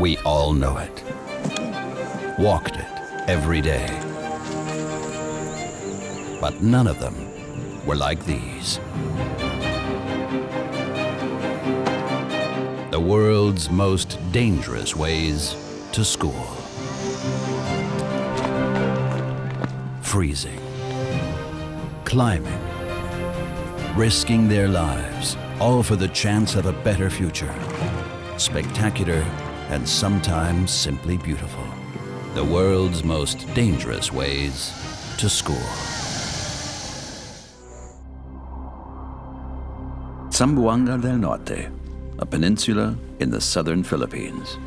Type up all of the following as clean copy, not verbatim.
We all know it. Walked it every day. But none of them were like these. The world's most dangerous ways to school. Freezing, climbing, risking their lives, all for the chance of a better future. Spectacular and sometimes simply beautiful. The world's most dangerous ways to school. Zamboanga del Norte, a peninsula in the southern Philippines.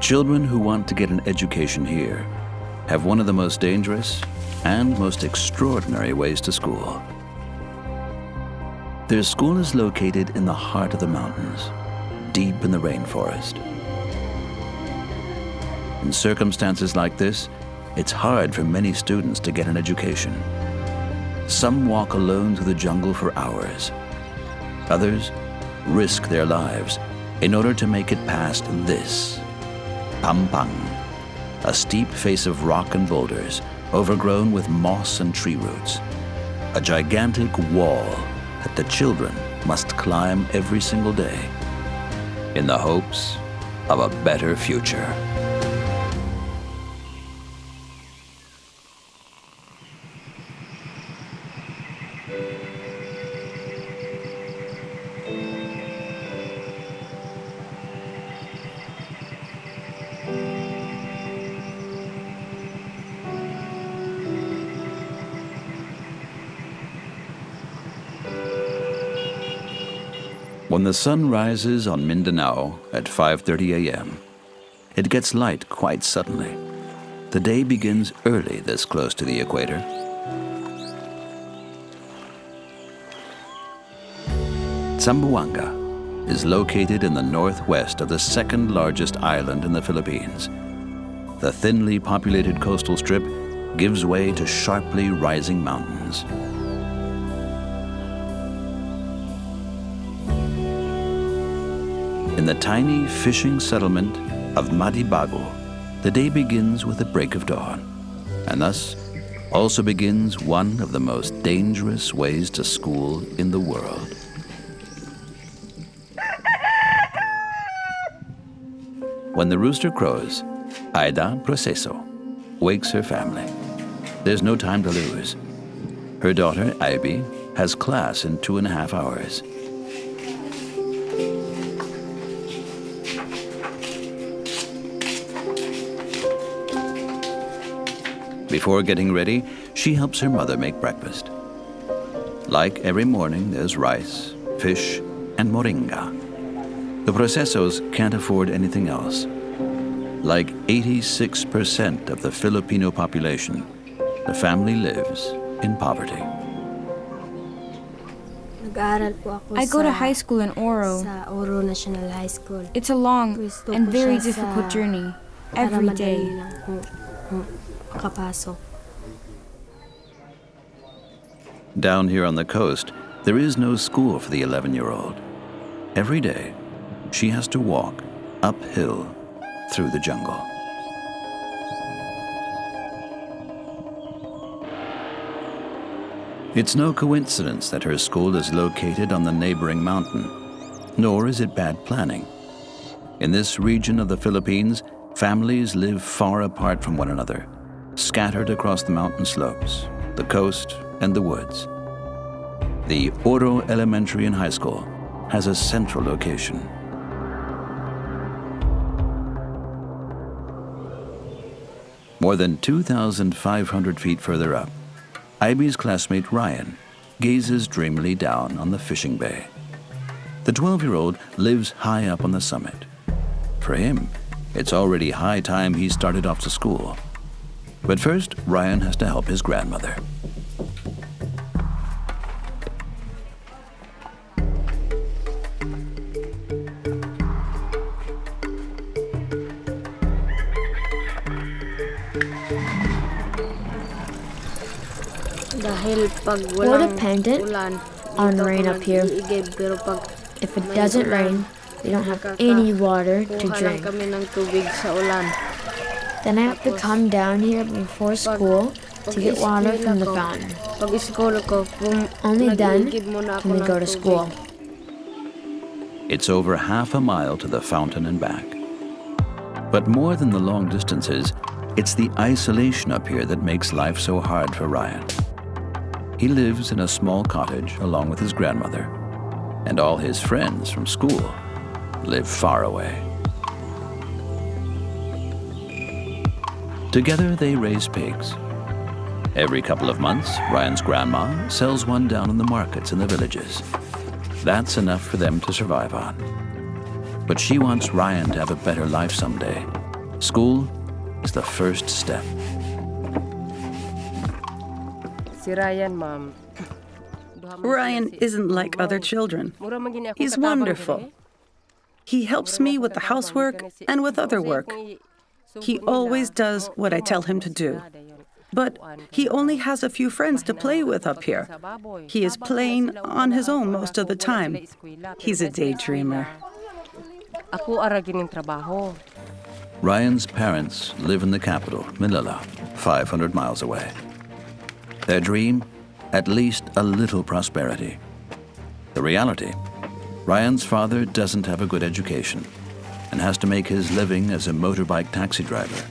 Children who want to get an education here have one of the most dangerous and most extraordinary ways to school. Their school is located in the heart of the mountains, deep in the rainforest. In circumstances like this, it's hard for many students to get an education. Some walk alone through the jungle for hours. Others risk their lives in order to make it past this, Pam-Pang, a steep face of rock and boulders overgrown with moss and tree roots. A gigantic wall that the children must climb every single day in the hopes of a better future. When the sun rises on Mindanao at 5:30 a.m., it gets light quite suddenly. The day begins early this close to the equator. Zamboanga is located in the northwest of the second largest island in the Philippines. The thinly populated coastal strip gives way to sharply rising mountains. In the tiny fishing settlement of Madibago, the day begins with the break of dawn, and thus also begins one of the most dangerous ways to school in the world. When the rooster crows, Aida Proceso wakes her family. There's no time to lose. Her daughter, Ivy, has class in 2.5 hours. Before getting ready, she helps her mother make breakfast. Like every morning, there's rice, fish, and moringa. The Procesos can't afford anything else. Like 86% of the Filipino population, the family lives in poverty. I go to high school in Oro. Sa Oro National High School. It's a long and very difficult journey every day. Down here on the coast, there is no school for the 11-year-old. Every day, she has to walk uphill through the jungle. It's no coincidence that her school is located on the neighboring mountain, nor is it bad planning. In this region of the Philippines, families live far apart from one another, scattered across the mountain slopes, the coast, and the woods. The Oro Elementary and High School has a central location. More than 2,500 feet further up, Ivy's classmate Ryan gazes dreamily down on the fishing bay. The 12-year-old lives high up on the summit. For him, it's already high time he started off to school. But first, Ryan has to help his grandmother. We're dependent on rain up here. If it doesn't rain, We don't have any water to Kuha lang drink. kami ng tubig sa ulan. Then I have to come down here before school to get water from the fountain. Pag school ko, Only then nag-iigib muna ako can we ng go to tubig. school. It's over half a mile to the fountain and back. But more than the long distances, it's the isolation up here that makes life so hard for Ryan. He lives in a small cottage along with his grandmother, and all his friends from school live far away. Together they raise pigs. Every couple of months, Ryan's grandma sells one down in the markets in the villages. That's enough for them to survive on. But she wants Ryan to have a better life someday. School is the first step. Si Ryan, ma'am. Ryan isn't like other children. He's wonderful. He helps me with the housework and with other work. He always does what I tell him to do. But he only has a few friends to play with up here. He is playing on his own most of the time. He's a daydreamer. Ako aragin ng trabaho. Ryan's parents live in the capital, Manila, 500 miles away. Their dream? At least a little prosperity. The reality? Ryan's father doesn't have a good education and has to make his living as a motorbike taxi driver.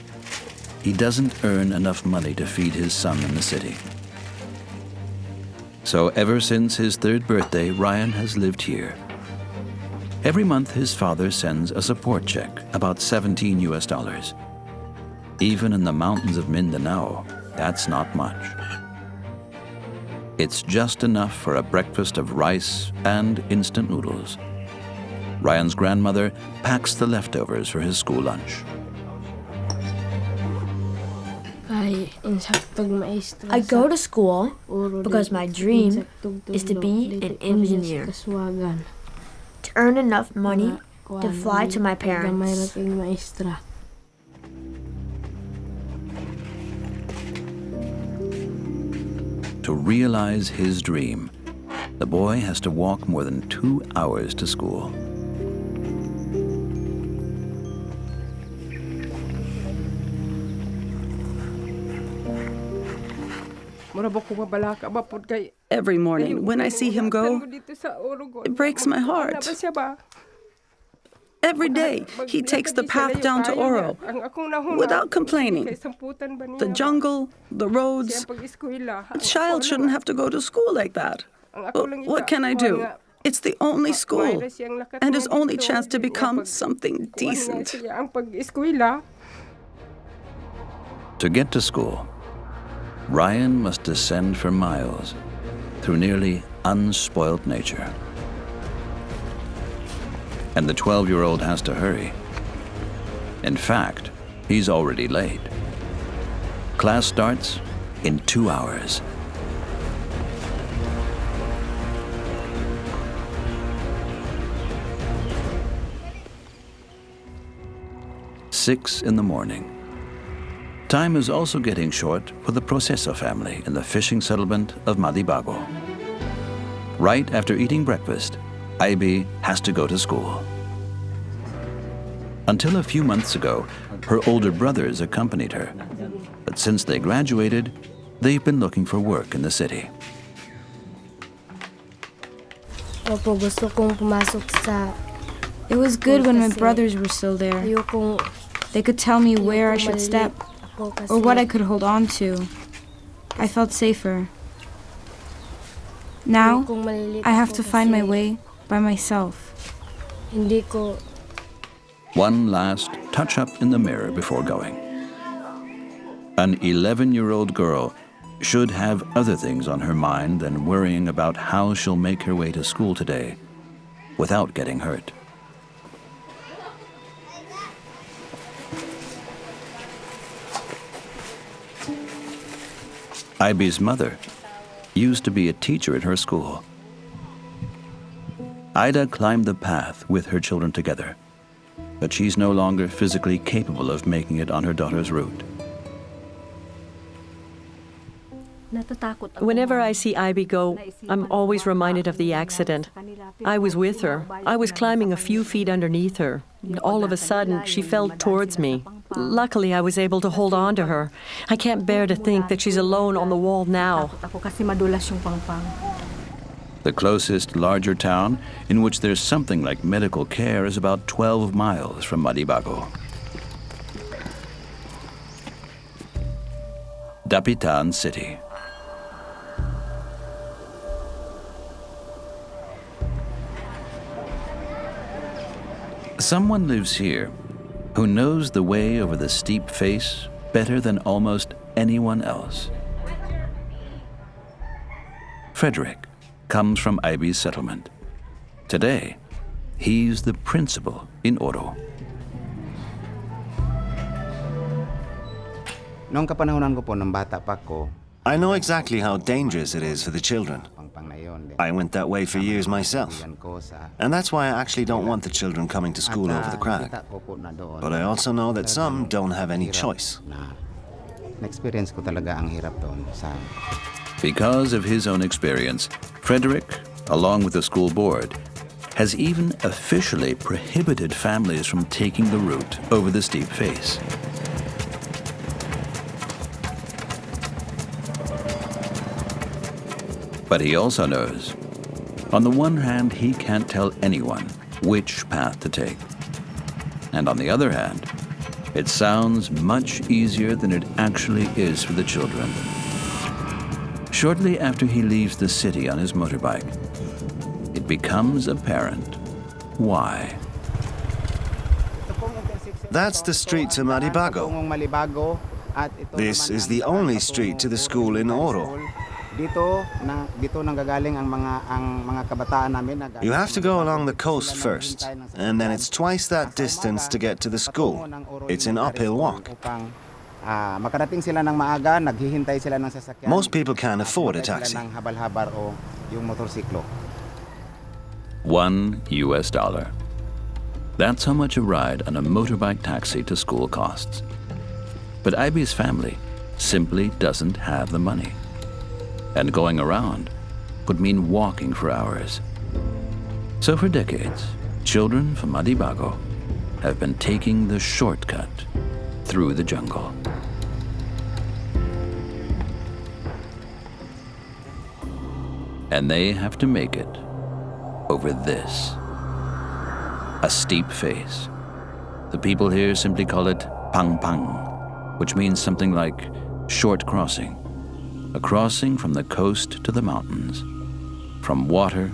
He doesn't earn enough money to feed his son in the city. So ever since his 3rd birthday, Ryan has lived here. Every month, his father sends a support check, about $17 US. Even in the mountains of Mindanao, that's not much. It's just enough for a breakfast of rice and instant noodles. Ryan's grandmother packs the leftovers for his school lunch. I go to school because my dream is to be an engineer. To earn enough money to fly to my parents. To realize his dream, the boy has to walk more than 2 hours to school. Every morning, when I see him go, it breaks my heart. Every day, he takes the path down to Oro without complaining. The jungle, the roads. A child shouldn't have to go to school like that. But what can I do? It's the only school and his only chance to become something decent. To get to school, Ryan must descend for miles through nearly unspoilt nature. And the 12-year-old has to hurry. In fact, he's already late. Class starts in 2 hours. Six in the morning. Time is also getting short for the Proceso family in the fishing settlement of Madibago. Right after eating breakfast, Ivy has to go to school. Until a few months ago, her older brothers accompanied her. But since they graduated, they've been looking for work in the city. It was good when my brothers were still there. They could tell me where I should step or what I could hold on to. I felt safer. Now, I have to find my way by myself. One last touch-up in the mirror before going. An 11-year-old girl should have other things on her mind than worrying about how she'll make her way to school today without getting hurt. Iby's mother used to be a teacher at her school. Ida climbed the path with her children together, but she's no longer physically capable of making it on her daughter's route. Whenever I see Ivy go, I'm always reminded of the accident. I was with her. I was climbing a few feet underneath her. And all of a sudden, she fell towards me. Luckily, I was able to hold on to her. I can't bear to think that she's alone on the wall now. The closest larger town in which there's something like medical care is about 12 miles from Madibago. Dapitan City. Someone lives here who knows the way over the steep face better than almost anyone else. Frederick comes from Ivy's settlement. Today, he's the principal in Oro. Noong kapanahonan ko po, nung bata pa ko, I know exactly how dangerous it is for the children. Pam-Pang na yun. I went that way for years myself. And that's why I actually don't want the children coming to school over the crack. But I also know that some don't have any choice. Na-experience ko talaga ang hirap doon sa... Because of his own experience, Frederick, along with the school board, has even officially prohibited families from taking the route over the steep face. But he also knows, on the one hand, he can't tell anyone which path to take. And on the other hand, it sounds much easier than it actually is for the children. Shortly after he leaves the city on his motorbike, it becomes apparent why. That's the street to Madibago. This is the only street to the school in Oro. Dito nanggagaling ang mga kabataan namin. You have to go along the coast first, and then it's twice that distance to get to the school. It's an uphill walk. Makarating sila ng maaga, naghihintay sila ng sasakyan. Most people can't afford a taxi. Ng habal-habar o yung motorsiklo. $1. That's how much a ride on a motorbike taxi to school costs. But Ivy's family simply doesn't have the money. And going around would mean walking for hours. So for decades, children from Madibago have been taking the shortcut through the jungle. And they have to make it over this. A steep face. The people here simply call it Pam-Pang, which means something like short crossing. A crossing from the coast to the mountains, from water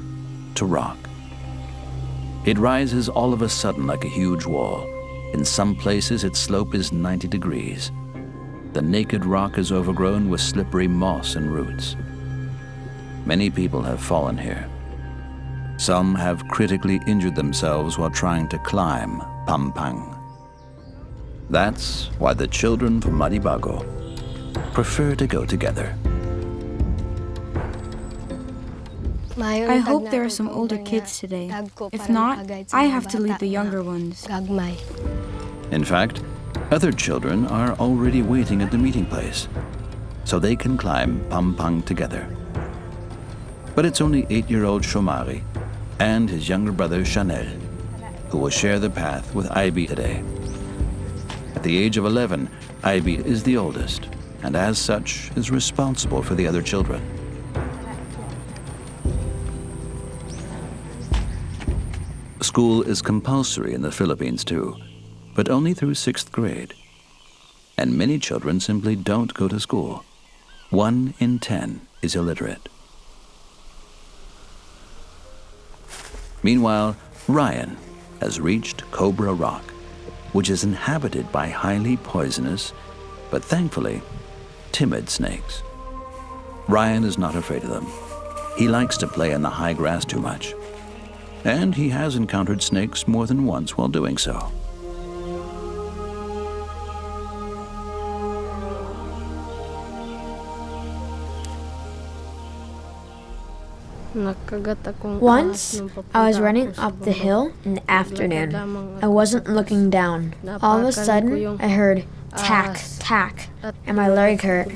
to rock. It rises all of a sudden like a huge wall. In some places, its slope is 90 degrees. The naked rock is overgrown with slippery moss and roots. Many people have fallen here. Some have critically injured themselves while trying to climb Pam-Pang. That's why the children from Madibago prefer to go together. I hope there are some older kids today. If not, I have to lead the younger ones. In fact, other children are already waiting at the meeting place, so they can climb Pam-Pang together. But it's only 8-year-old Shomari and his younger brother Chanel who will share the path with Ivy today. At the age of 11, Ivy is the oldest, and as such is responsible for the other children. School is compulsory in the Philippines too, but only through 6th grade. And many children simply don't go to school. 1 in 10 is illiterate. Meanwhile, Ryan has reached Cobra Rock, which is inhabited by highly poisonous, but thankfully, timid snakes. Ryan is not afraid of them. He likes to play in the high grass too much. And he has encountered snakes more than once while doing so. Once, I was running up the hill in the afternoon. I wasn't looking down. All of a sudden, I heard tack, tack, and my leg hurt.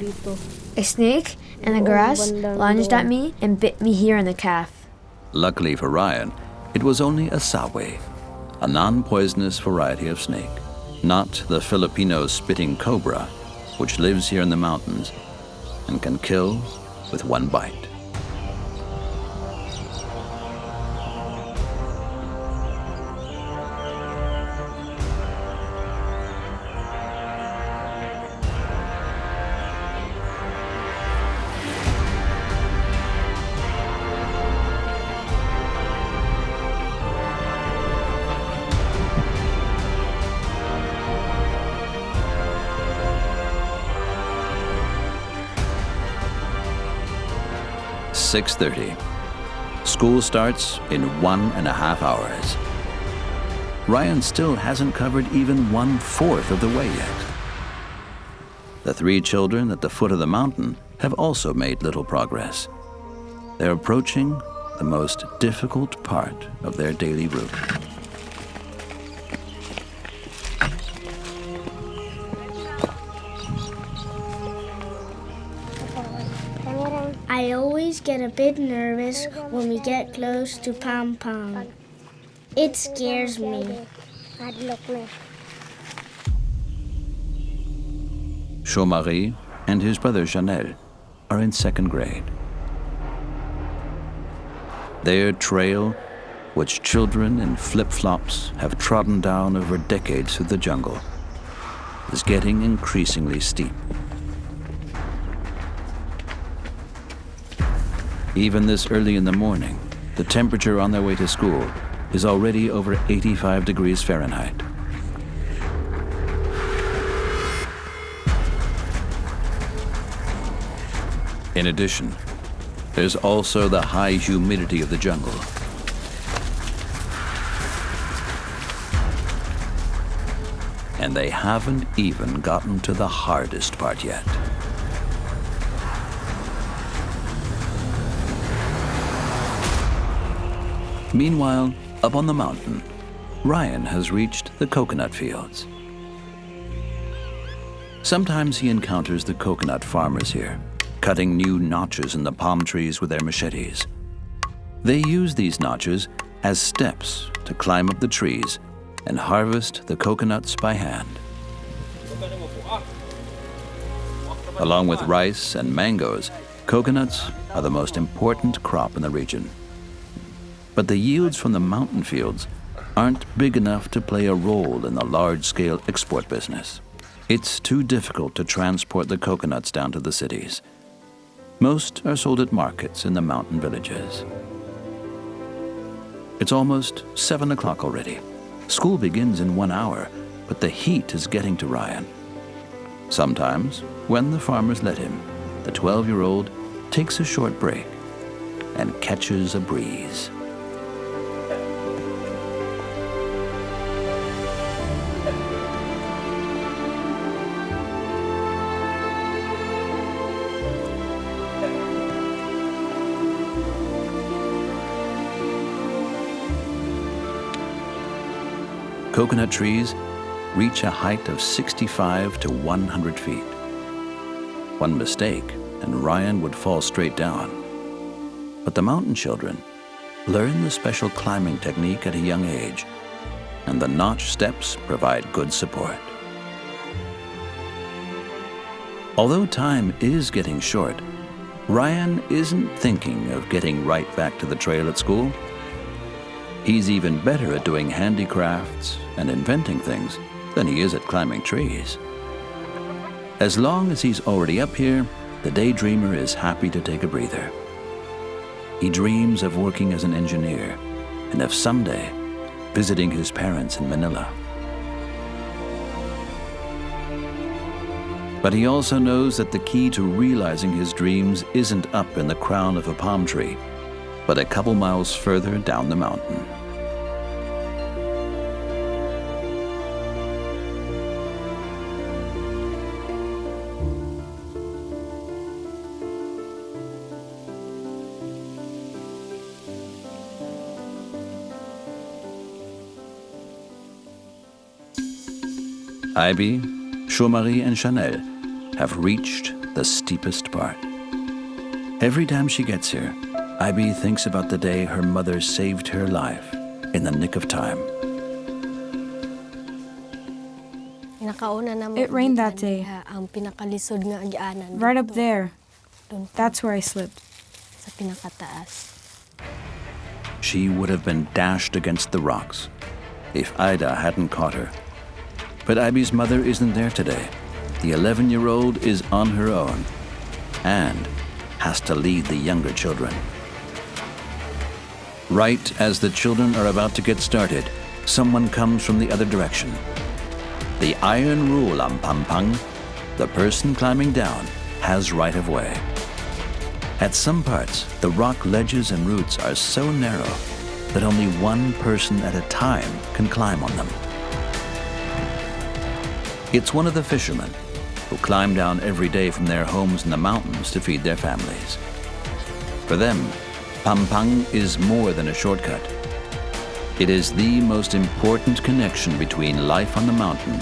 A snake and the grass lunged at me and bit me here in the calf. Luckily for Ryan, it was only a sawe, a non-poisonous variety of snake, not the Filipino spitting cobra, which lives here in the mountains and can kill with one bite. "6:30. School starts in 1.5 hours. Ryan still hasn't covered even 1/4 of the way yet. The 3 children at the foot of the mountain have also made little progress. They're approaching the most difficult part of their daily route. I always get a bit nervous when we get close to Pam-Pang. It scares me. Jean-Marie and his brother Chanel are in 2nd grade. Their trail, which children in flip-flops have trodden down over decades through the jungle, is getting increasingly steep. Even this early in the morning, the temperature on their way to school is already over 85 degrees Fahrenheit. In addition, there's also the high humidity of the jungle. And they haven't even gotten to the hardest part yet. Meanwhile, up on the mountain, Ryan has reached the coconut fields. Sometimes he encounters the coconut farmers here, cutting new notches in the palm trees with their machetes. They use these notches as steps to climb up the trees and harvest the coconuts by hand. Along with rice and mangoes, coconuts are the most important crop in the region. But the yields from the mountain fields aren't big enough to play a role in the large-scale export business. It's too difficult to transport the coconuts down to the cities. Most are sold at markets in the mountain villages. It's almost 7 o'clock already. School begins in 1 hour, but the heat is getting to Ryan. Sometimes, when the farmers let him, the 12-year-old takes a short break and catches a breeze. Coconut trees reach a height of 65 to 100 feet. One mistake, and Ryan would fall straight down. But the mountain children learn the special climbing technique at a young age, and the notch steps provide good support. Although time is getting short, Ryan isn't thinking of getting right back to the trail at school. He's even better at doing handicrafts and inventing things than he is at climbing trees. As long as he's already up here, the daydreamer is happy to take a breather. He dreams of working as an engineer and of someday visiting his parents in Manila. But he also knows that the key to realizing his dreams isn't up in the crown of a palm tree, but a couple miles further down the mountain. Ivy, Jean-Marie, and Chanel have reached the steepest part. Every time she gets here, Ivy thinks about the day her mother saved her life in the nick of time. It rained that day. Right up there. That's where I slipped. She would have been dashed against the rocks if Ida hadn't caught her. But Ivy's mother isn't there today. The 11-year-old is on her own and has to lead the younger children. Right as the children are about to get started, someone comes from the other direction. The iron rule on Pam-Pang: the person climbing down has right of way. At some parts, the rock ledges and roots are so narrow that only one person at a time can climb on them. It's one of the fishermen who climb down every day from their homes in the mountains to feed their families. For them, Pam-Pang is more than a shortcut. It is the most important connection between life on the mountain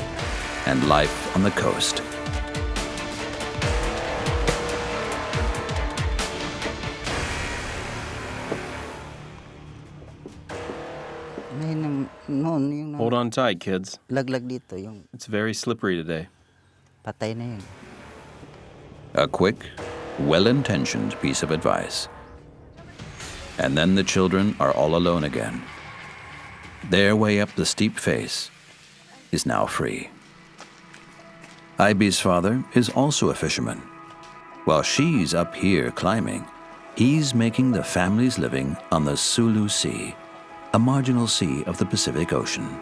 and life on the coast. Hold on tight, kids. It's very slippery today. A quick, well-intentioned piece of advice. And then the children are all alone again. Their way up the steep face is now free. Ivy's father is also a fisherman. While she's up here climbing, he's making the family's living on the Sulu Sea, a marginal sea of the Pacific Ocean.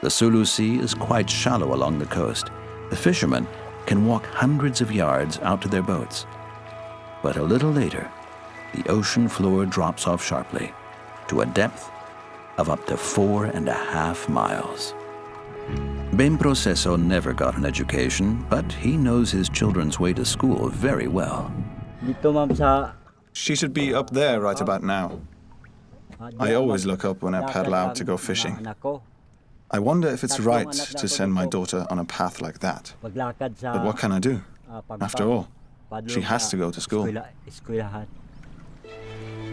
The Sulu Sea is quite shallow along the coast. The fishermen can walk hundreds of yards out to their boats. But a little later, the ocean floor drops off sharply to a depth of up to 4.5 miles. Ben Proceso never got an education, but he knows his children's way to school very well. She should be up there right about now. I always look up when I paddle out to go fishing. I wonder if it's right to send my daughter on a path like that. But what can I do? After all, she has to go to school.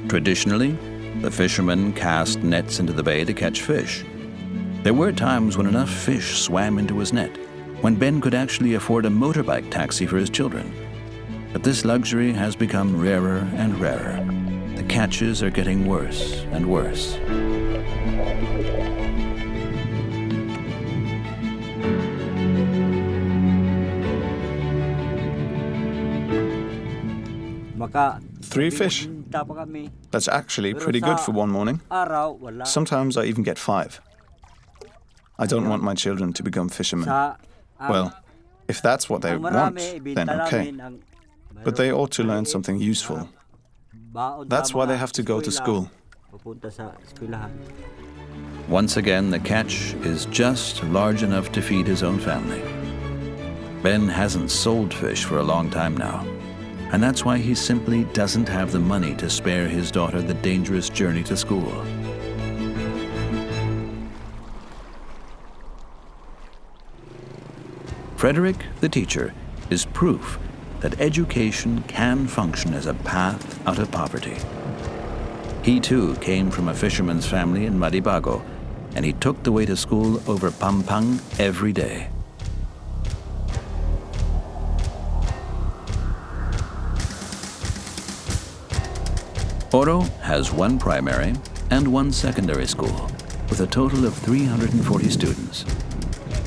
Traditionally, the fishermen cast nets into the bay to catch fish. There were times when enough fish swam into his net, when Ben could actually afford a motorbike taxi for his children. But this luxury has become rarer and rarer. The catches are getting worse and worse. Three fish? That's actually pretty good for one morning. Sometimes I even get 5. I don't want my children to become fishermen. Well, if that's what they want, then okay. But they ought to learn something useful. That's why they have to go to school. Once again, the catch is just large enough to feed his own family. Ben hasn't sold fish for a long time now, and that's why he simply doesn't have the money to spare his daughter the dangerous journey to school. Frederick, the teacher, is proof that education can function as a path out of poverty. He too came from a fisherman's family in Madibago, and he took the way to school over Pam-Pang every day. Oro has one primary and one secondary school, with a total of 340 students.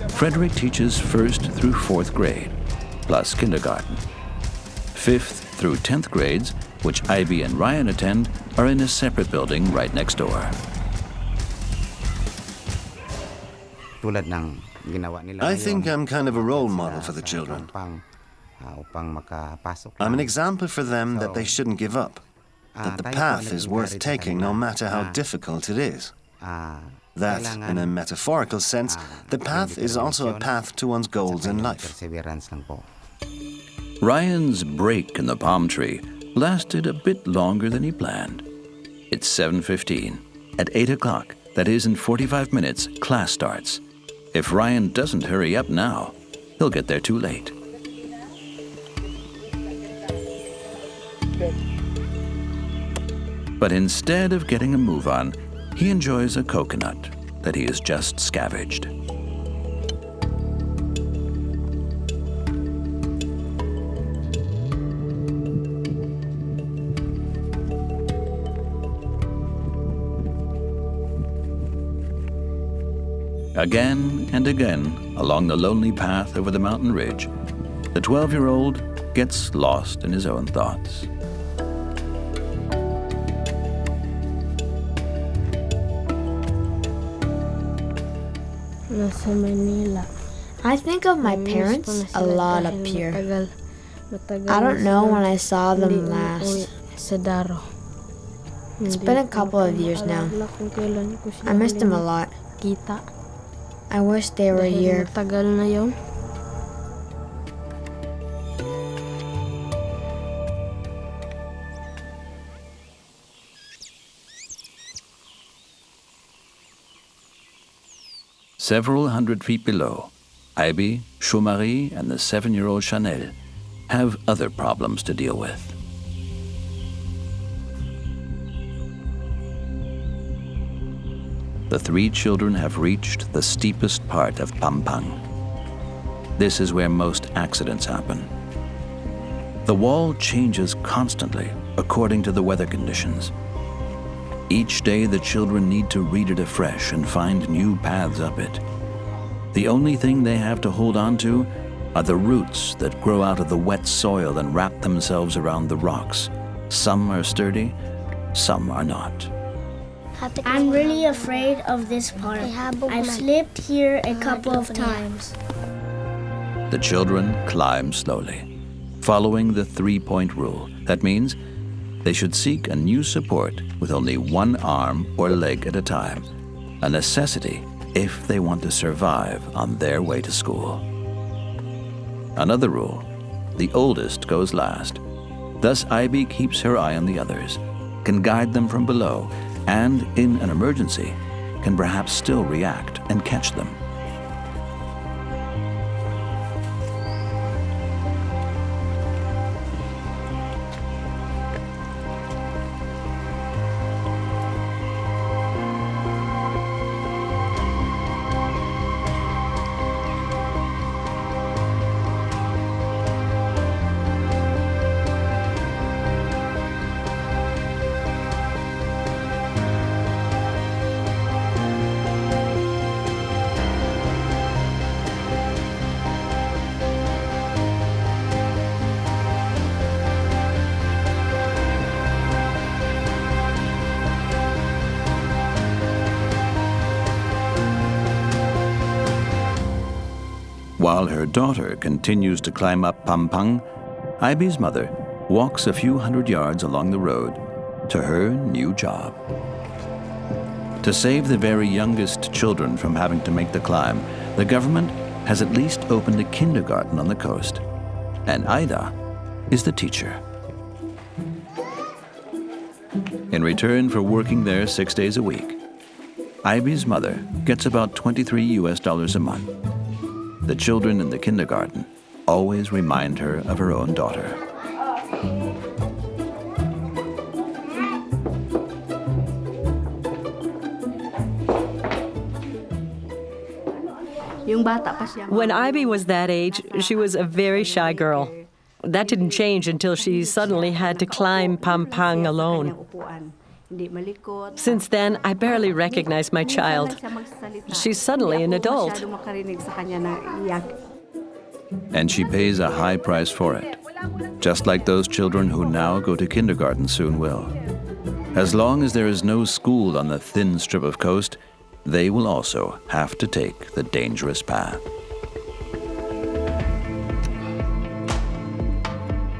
Frederick teaches 1st through 4th grade, plus kindergarten. 5th through 10th grades, which Ivy and Ryan attend, are in a separate building right next door. I think I'm kind of a role model for the children. I'm an example for them that they shouldn't give up, that the path is worth taking no matter how difficult it is. That, in a metaphorical sense, the path is also a path to one's goals in life. Ryan's break in the palm tree lasted a bit longer than he planned. It's 7:15. At 8 o'clock, that is in 45 minutes, class starts. If Ryan doesn't hurry up now, he'll get there too late. But instead of getting a move on, he enjoys a coconut that he has just scavenged. Again and again, along the lonely path over the mountain ridge, the 12-year-old gets lost in his own thoughts. I think of my parents a lot up here. I don't know when I saw them last. It's been a couple of years now. I miss them a lot. I wish they were here. Several hundred feet below, Ivy, Chou-Marie, and the 7-year-old Chanel have other problems to deal with. The 3 children have reached the steepest part of Pam-Pang. This is where most accidents happen. The wall changes constantly according to the weather conditions. Each day the children need to read it afresh and find new paths up it. The only thing they have to hold on to are the roots that grow out of the wet soil and wrap themselves around the rocks. Some are sturdy, some are not. I'm really afraid of this part. I've slipped here a couple of times. The children climb slowly, following the 3-point rule. That means they should seek a new support with only one arm or leg at a time, a necessity if they want to survive on their way to school. Another rule, the oldest goes last. Thus Ivy keeps her eye on the others, can guide them from below, and in an emergency, can perhaps still react and catch them. While her daughter continues to climb up Pam-Pang, Ivy's mother walks a few hundred yards along the road to her new job. To save the very youngest children from having to make the climb, the government has at least opened a kindergarten on the coast, and Ida is the teacher. In return for working there 6 days a week, Ivy's mother gets about $23 a month. The children in the kindergarten always remind her of her own daughter. When Ivy was that age, she was a very shy girl. That didn't change until she suddenly had to climb Pam-Pang alone. Since then, I barely recognize my child. She's suddenly an adult. And she pays a high price for it, just like those children who now go to kindergarten soon will. As long as there is no school on the thin strip of coast, they will also have to take the dangerous path.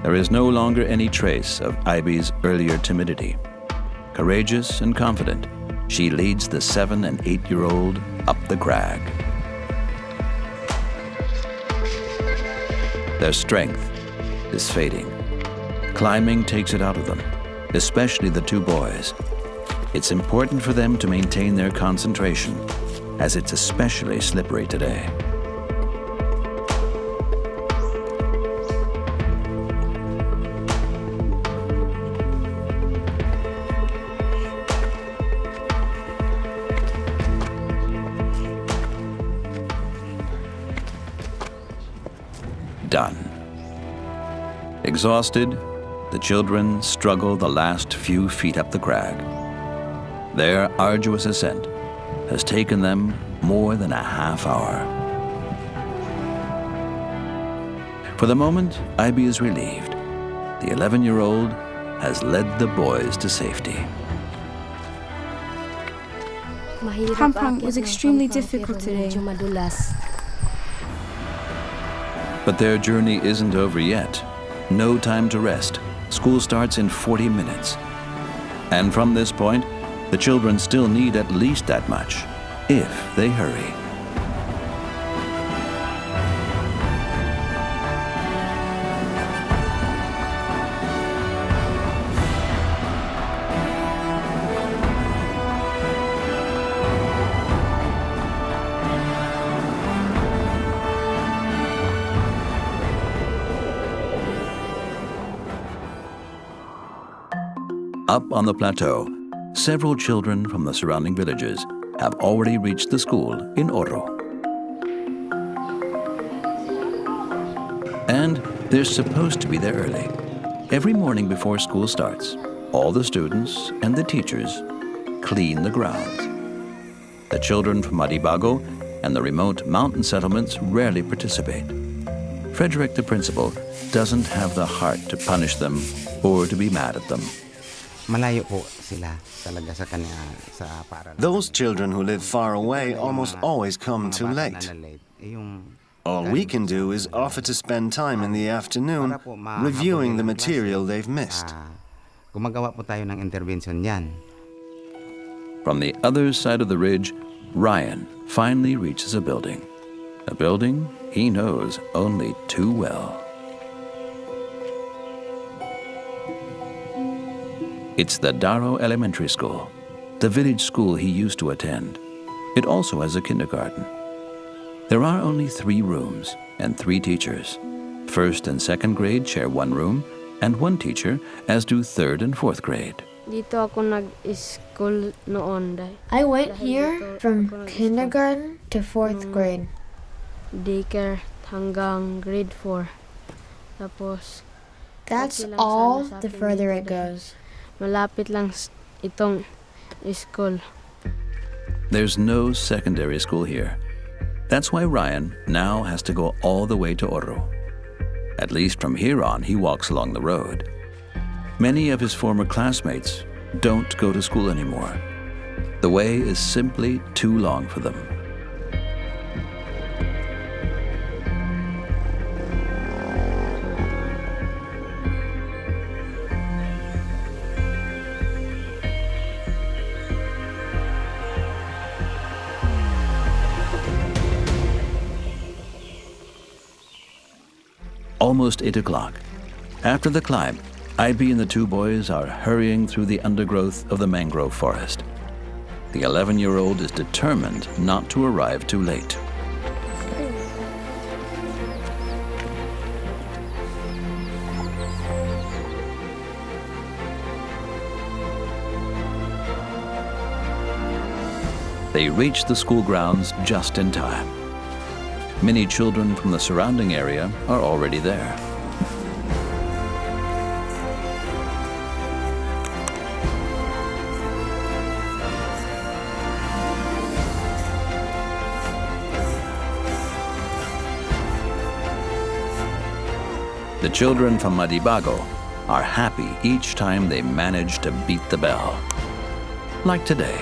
There is no longer any trace of Ivy's earlier timidity. Courageous and confident, she leads the 7- and 8-year-old up the crag. Their strength is fading. Climbing takes it out of them, especially the 2 boys. It's important for them to maintain their concentration, as it's especially slippery today. done. Exhausted, the children struggle the last few feet up the crag. Their arduous ascent has taken them more than a half hour. For the moment, Ivy is relieved. The 11-year-old has led the boys to safety. Pam-Pang was extremely difficult today. But their journey isn't over yet. No time to rest. School starts in 40 minutes. And from this point, the children still need at least that much, if they hurry. Up on the plateau, several children from the surrounding villages have already reached the school in Oro. And they're supposed to be there early. Every morning before school starts, all the students and the teachers clean the grounds. The children from Madibago and the remote mountain settlements rarely participate. Frederick, the principal, doesn't have the heart to punish them or to be mad at them. Those children who live far away almost always come too late. All we can do is offer to spend time in the afternoon reviewing the material they've missed. From the other side of the ridge, Ryan finally reaches a building he knows only too well. It's the Daro Elementary School, the village school he used to attend. It also has a kindergarten. There are only 3 rooms and 3 teachers. First and second grade share 1 room and 1 teacher, as do third and fourth grade. Dito ako nag-school noon. I went here from kindergarten to 4th grade. Daycare hanggang grade 4. Tapos, that's all the further it goes. Malapit lang itong school. There's no secondary school here. That's why Ryan now has to go all the way to Oro. At least from here on, he walks along the road. Many of his former classmates don't go to school anymore. The way is simply too long for them. Almost 8 o'clock. After the climb, Ivy and the 2 boys are hurrying through the undergrowth of the mangrove forest. The 11-year-old is determined not to arrive too late. They reach the school grounds just in time. Many children from the surrounding area are already there. The children from Madibago are happy each time they manage to beat the bell. Like today.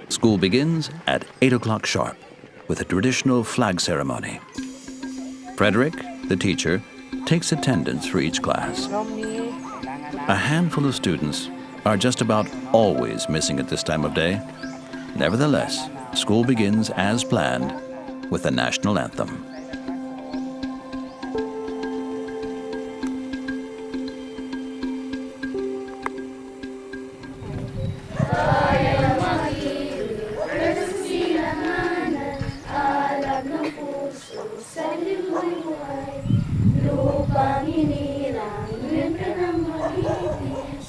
School begins at 8 o'clock sharp with a traditional flag ceremony. Frederick, the teacher, takes attendance for each class. A handful of students are just about always missing at this time of day. Nevertheless, school begins as planned with the national anthem.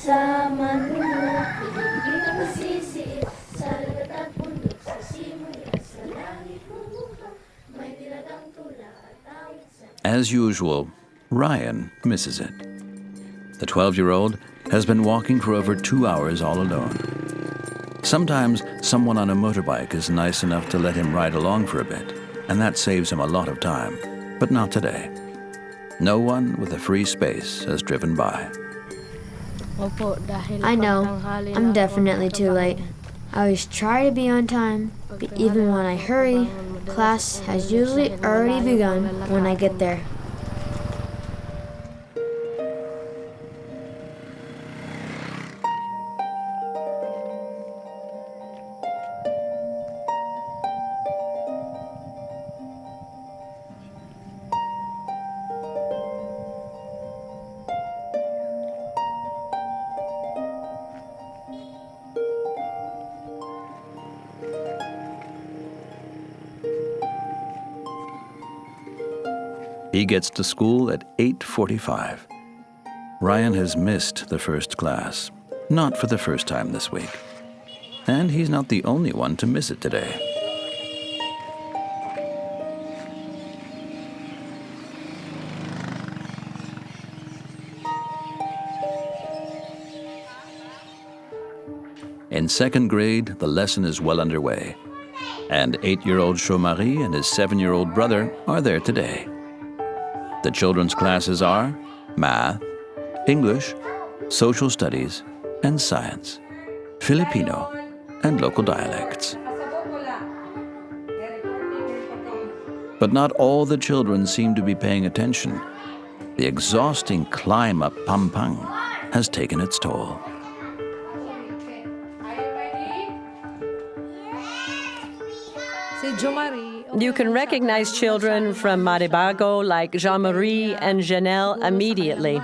Sa As usual, Ryan misses it. The 12-year-old has been walking for over 2 hours all alone. Sometimes someone on a motorbike is nice enough to let him ride along for a bit, and that saves him a lot of time, but not today. No one with a free space has driven by. I know, I'm definitely too late. I always try to be on time, but even when I hurry, class has usually already begun when I get there. He gets to school at 8:45. Ryan has missed the first class, not for the first time this week. And he's not the only one to miss it today. In second grade, the lesson is well underway. And 8-year-old Chaumarie and his 7-year-old brother are there today. The children's classes are math, English, social studies, and science, Filipino, and local dialects. But not all the children seem to be paying attention. The exhausting climb up Pam-Pang has taken its toll. You can recognize children from Madibago like Jean-Marie and Janelle immediately.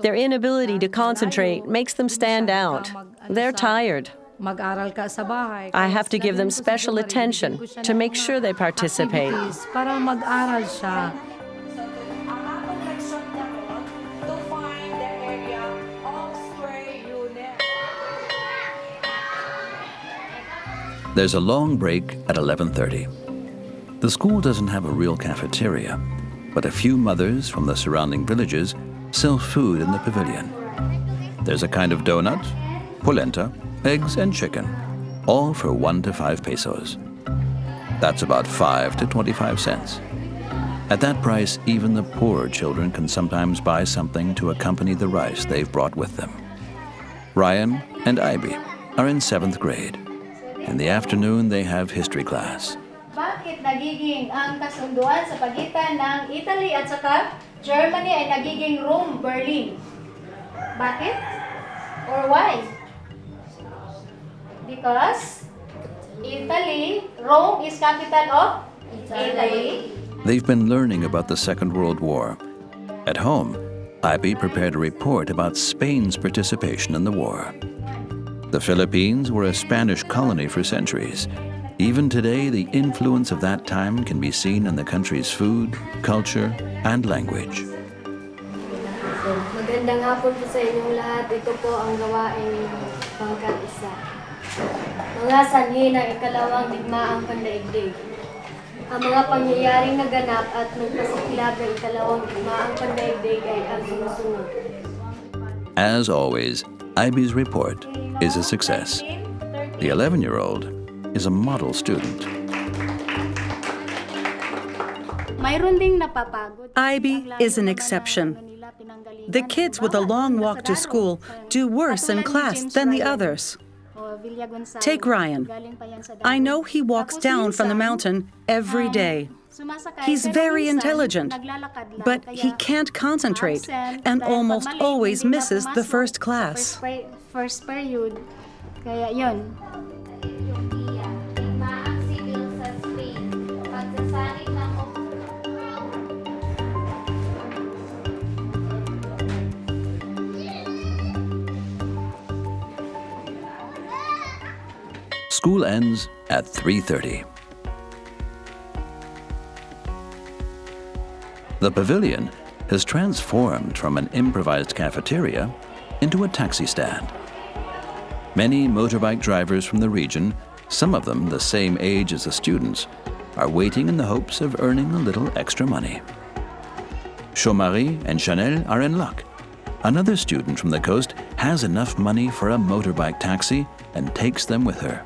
Their inability to concentrate makes them stand out. They're tired. I have to give them special attention to make sure they participate. There's a long break at 11:30. The school doesn't have a real cafeteria, but a few mothers from the surrounding villages sell food in the pavilion. There's a kind of donut, polenta, eggs, and chicken, all for 1 to 5 pesos. That's about 5 to 25 cents. At that price, even the poorer children can sometimes buy something to accompany the rice they've brought with them. Ryan and Ivy are in 7th grade. In the afternoon, they have history class. Bakit nagiging ang kasunduan sa pagitan ng Italy at saka Germany ay nagiging Rome, Berlin? Bakit? Or why? Because Italy, Rome is capital of Italy. They've been learning about the Second World War. At home, Ivy prepared a report about Spain's participation in the war. The Philippines were a Spanish colony for centuries. Even today, the influence of that time can be seen in the country's food, culture, and language. Magandang hapon po sa inyong lahat. Ito po ang gawaing pangkat-isa. Mga sanhi ng ikalawang digmaang pandaigdig. Ang mga pangyayaring naganap at nagpasiklab ng ikalawang digmaang pandaigdig ay ang sumusunod. As always, Ivy's report is a success. The 11-year-old is a model student. Ivy is an exception. The kids with a long walk to school do worse in class than the others. Take Ryan. I know he walks down from the mountain every day. He's very intelligent, but he can't concentrate and almost always misses the first class. First period, kaya yun. School ends at 3:30. The pavilion has transformed from an improvised cafeteria into a taxi stand. Many motorbike drivers from the region, some of them the same age as the students, are waiting in the hopes of earning a little extra money. Chomari and Chanel are in luck. Another student from the coast has enough money for a motorbike taxi and takes them with her.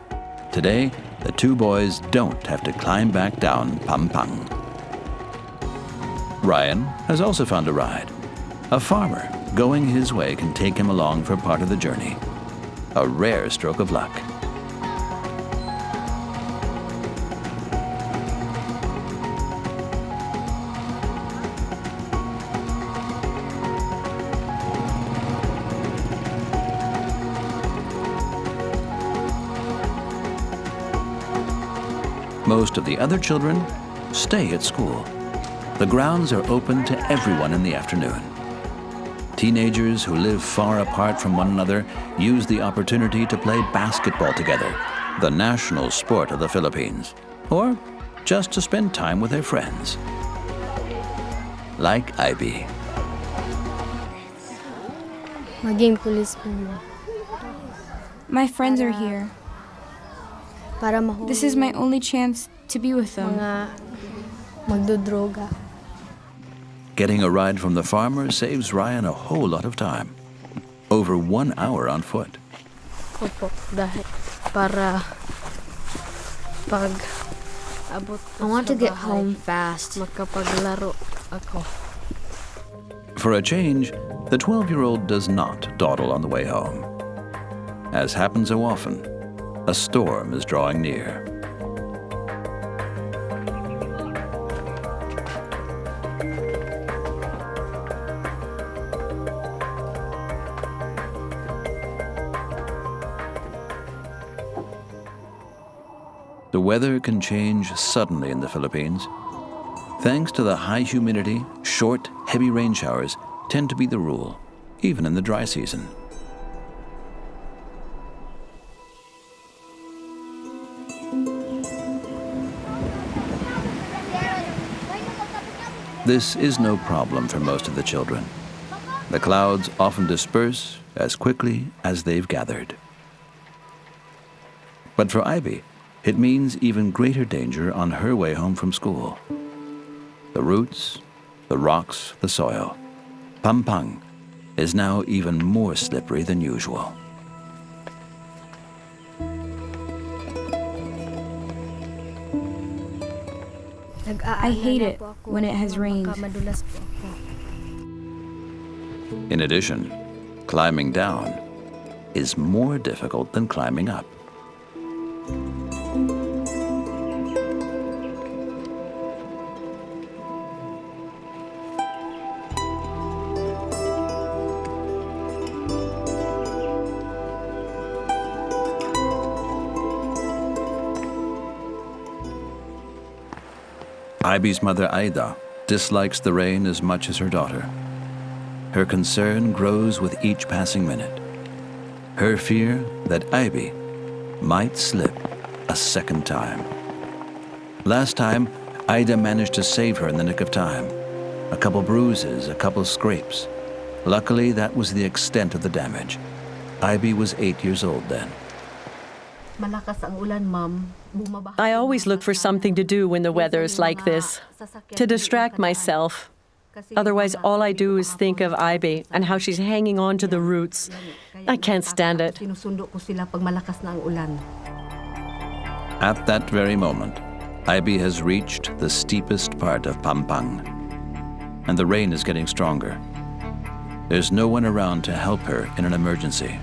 Today, the two boys don't have to climb back down Pam-Pang. Ryan has also found a ride. A farmer going his way can take him along for part of the journey. A rare stroke of luck. Most of the other children stay at school. The grounds are open to everyone in the afternoon. Teenagers who live far apart from one another use the opportunity to play basketball together, the national sport of the Philippines, or just to spend time with their friends. Like Ivy. Maging policeman. My friends are here. This is my only chance to be with them. Magdodroga. Getting a ride from the farmer saves Ryan a whole lot of time. Over 1 hour on foot. Opo, dahil para pag abot I want to get home fast. Makapaglaro ako. For a change, the 12-year-old does not dawdle on the way home. As happens so often, a storm is drawing near. The weather can change suddenly in the Philippines. Thanks to the high humidity, short, heavy rain showers tend to be the rule, even in the dry season. This is no problem for most of the children. The clouds often disperse as quickly as they've gathered. But for Ivy, it means even greater danger on her way home from school. The roots, the rocks, the soil. Pam-Pang is now even more slippery than usual. I hate it when it has rained. In addition, climbing down is more difficult than climbing up. Ivy's mother, Aida, dislikes the rain as much as her daughter. Her concern grows with each passing minute. Her fear that Ivy might slip a second time. Last time, Aida managed to save her in the nick of time. A couple bruises, a couple scrapes. Luckily, that was the extent of the damage. Ivy was 8 years old then. I always look for something to do when the weather's like this, to distract myself. Otherwise, all I do is think of Ivy and how she's hanging on to the roots. I can't stand it. At that very moment, Ivy has reached the steepest part of Pam-Pang, and the rain is getting stronger. There's no one around to help her in an emergency.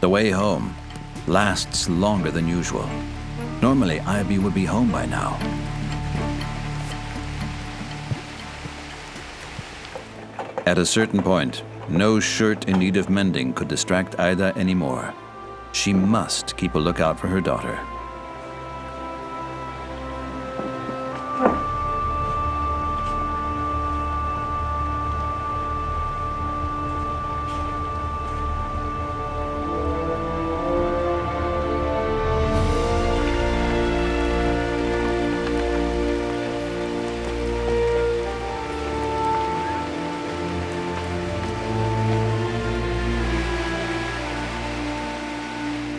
The way home lasts longer than usual. Normally, Ivy would be home by now. At a certain point, no shirt in need of mending could distract Ida anymore. She must keep a lookout for her daughter.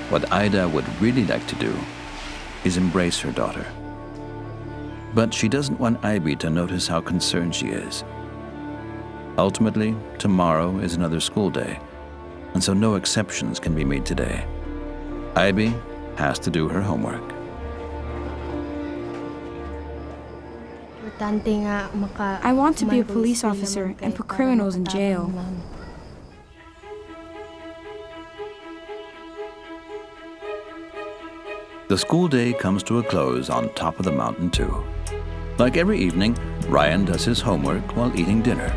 What Ida would really like to do is embrace her daughter. But she doesn't want Ivy to notice how concerned she is. Ultimately, tomorrow is another school day, and so no exceptions can be made today. Ivy has to do her homework. I want to be a police officer and put criminals in jail. The school day comes to a close on top of the mountain too. Like every evening, Ryan does his homework while eating dinner.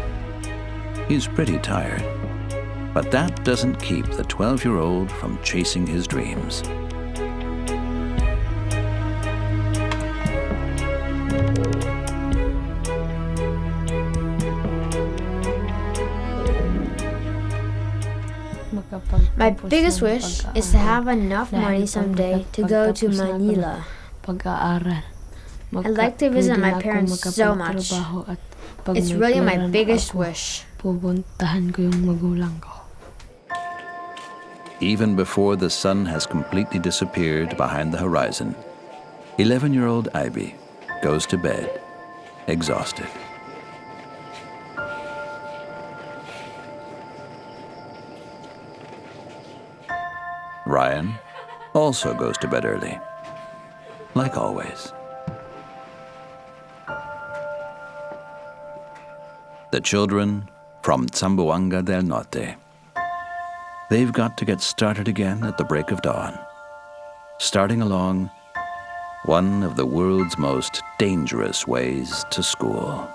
He's pretty tired, but that doesn't keep the 12-year-old from chasing his dreams. My biggest wish is to have enough money someday to go to Manila. I'd like to visit my parents so much. It's really my biggest wish. Even before the sun has completely disappeared behind the horizon, 11-year-old Ivy goes to bed, exhausted. Ryan also goes to bed early, like always. The children from Zamboanga del Norte. They've got to get started again at the break of dawn, starting along one of the world's most dangerous ways to school.